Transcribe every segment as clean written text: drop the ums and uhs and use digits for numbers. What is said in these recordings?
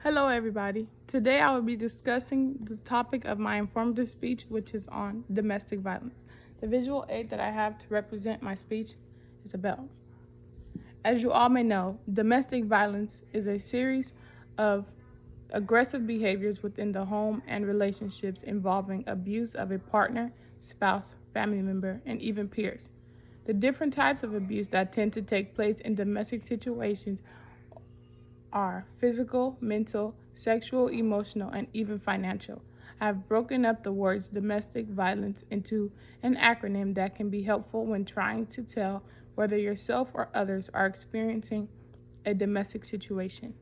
Hello, everybody. Today I will be discussing the topic of my informative speech, which is on domestic violence. The visual aid that I have to represent my speech is a bell. As you all may know, domestic violence is a series of aggressive behaviors within the home and relationships involving abuse of a partner, spouse, family member, and even peers. The different types of abuse that tend to take place in domestic situations are physical, mental, sexual, emotional, and even financial. I have broken up the words domestic violence into an acronym that can be helpful when trying to tell whether yourself or others are experiencing a domestic situation.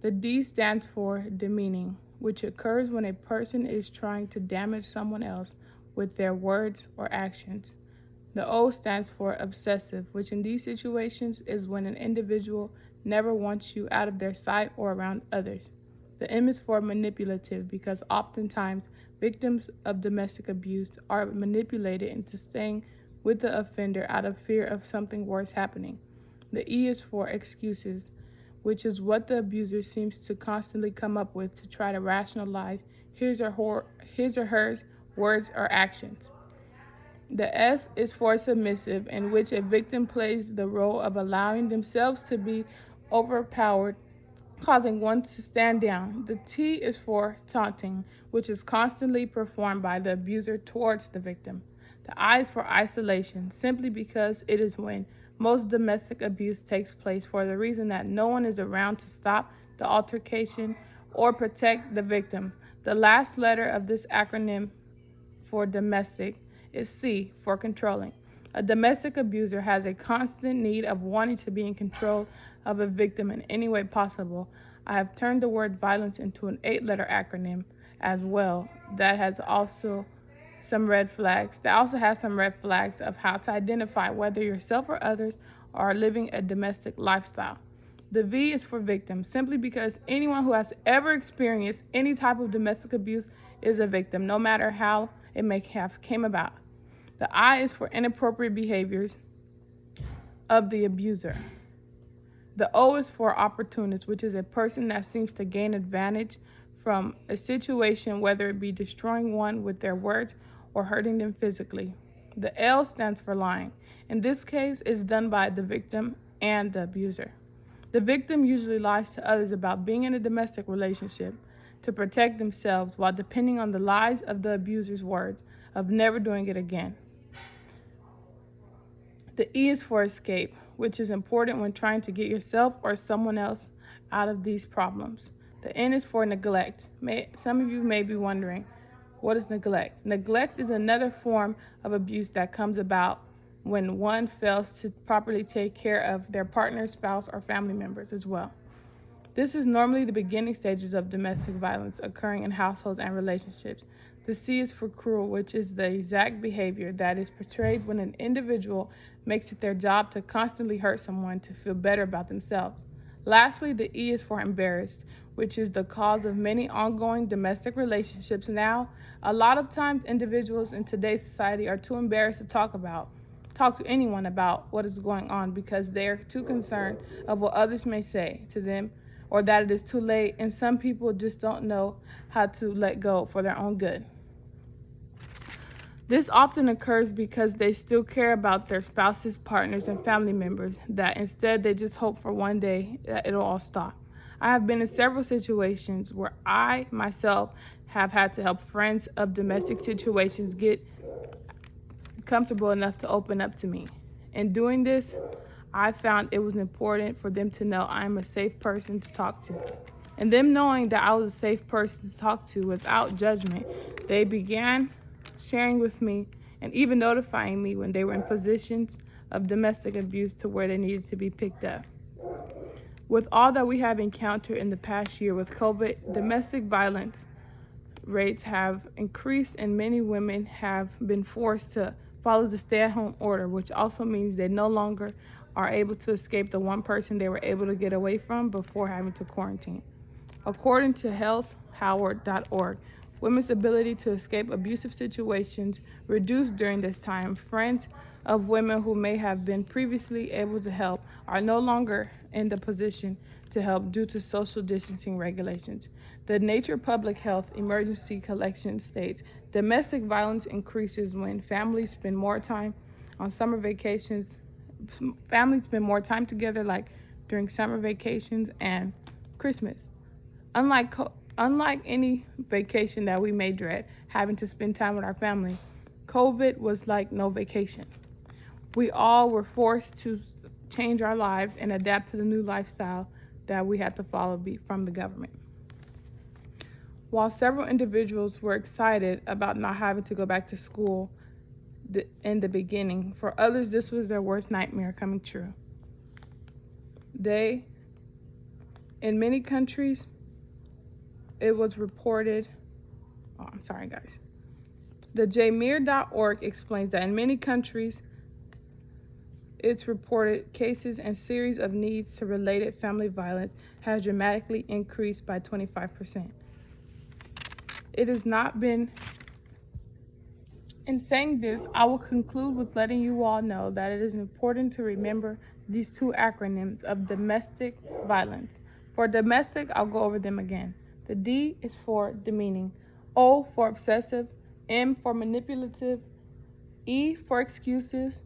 The D stands for demeaning, which occurs when a person is trying to damage someone else with their words or actions. The O stands for obsessive, which in these situations is when an individual never wants you out of their sight or around others. The M is for manipulative because oftentimes victims of domestic abuse are manipulated into staying with the offender out of fear of something worse happening. The E is for excuses, which is what the abuser seems to constantly come up with to try to rationalize his or her words or actions. The S is for submissive, in which a victim plays the role of allowing themselves to be overpowered, causing one to stand down. The T is for taunting, which is constantly performed by the abuser towards the victim. The I is for isolation, simply because it is when most domestic abuse takes place for the reason that no one is around to stop the altercation or protect the victim. The last letter of this acronym for domestic is C for controlling. A domestic abuser has a constant need of wanting to be in control of a victim in any way possible. I have turned the word violence into an 8-letter acronym as well that has also some red flags. That also has some red flags of how to identify whether yourself or others are living a domestic lifestyle. The V is for victim, simply because anyone who has ever experienced any type of domestic abuse is a victim, no matter how it may have came about. The I is for inappropriate behaviors of the abuser. The O is for opportunist, which is a person that seems to gain advantage from a situation, whether it be destroying one with their words or hurting them physically. The L stands for lying. In this case, it's done by the victim and the abuser. The victim usually lies to others about being in a domestic relationship to protect themselves while depending on the lies of the abuser's words of never doing it again. The E is for escape, which is important when trying to get yourself or someone else out of these problems. The N is for neglect. Some of you may be wondering, what is neglect? Neglect is another form of abuse that comes about when one fails to properly take care of their partner, spouse, or family members as well. This is normally the beginning stages of domestic violence occurring in households and relationships. The C is for cruel, which is the exact behavior that is portrayed when an individual makes it their job to constantly hurt someone to feel better about themselves. Lastly, the E is for embarrassed, which is the cause of many ongoing domestic relationships now. A lot of times, individuals in today's society are too embarrassed to talk to anyone about what is going on because they're too concerned of what others may say to them or that it is too late, and some people just don't know how to let go for their own good. This often occurs because they still care about their spouses, partners, and family members, that instead they just hope for one day that it'll all stop. I have been in several situations where I myself have had to help friends of domestic situations get comfortable enough to open up to me. In doing this, I found it was important for them to know I'm a safe person to talk to. And them knowing that I was a safe person to talk to without judgment, they began sharing with me and even notifying me when they were in positions of domestic abuse to where they needed to be picked up. With all that we have encountered in the past year with COVID, domestic violence rates have increased and many women have been forced to follow the stay-at-home order, which also means they no longer are able to escape the one person they were able to get away from before having to quarantine. According to healthhoward.org, women's ability to escape abusive situations reduced during this time. Friends of women who may have been previously able to help are no longer in the position to help due to social distancing regulations. The Nature Public Health Emergency Collection states domestic violence increases when families spend more time on summer vacations. Families spend more time together, like during summer vacations and Christmas. Unlike any vacation that we may dread, having to spend time with our family, COVID was like no vacation. We all were forced to change our lives and adapt to the new lifestyle that we had to follow from the government. While several individuals were excited about not having to go back to school in the beginning, for others this was their worst nightmare coming true. In many countries, it was reported, The JMIR.org explains that in many countries, it's reported cases and series of needs to related family violence has dramatically increased by 25%. It has not been. In saying this, I will conclude with letting you all know that it is important to remember these two acronyms of domestic violence. For domestic, I'll go over them again. The D is for demeaning, O for obsessive, M for manipulative, E for excuses,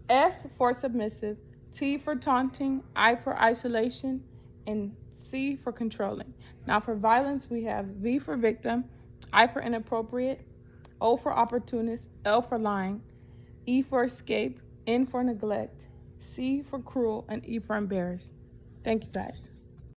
S for submissive, T for taunting, I for isolation, and C for controlling. Now for violence, we have V for victim, I for inappropriate, O for opportunist, L for lying, E for escape, N for neglect, C for cruel, and E for embarrassed. Thank you guys.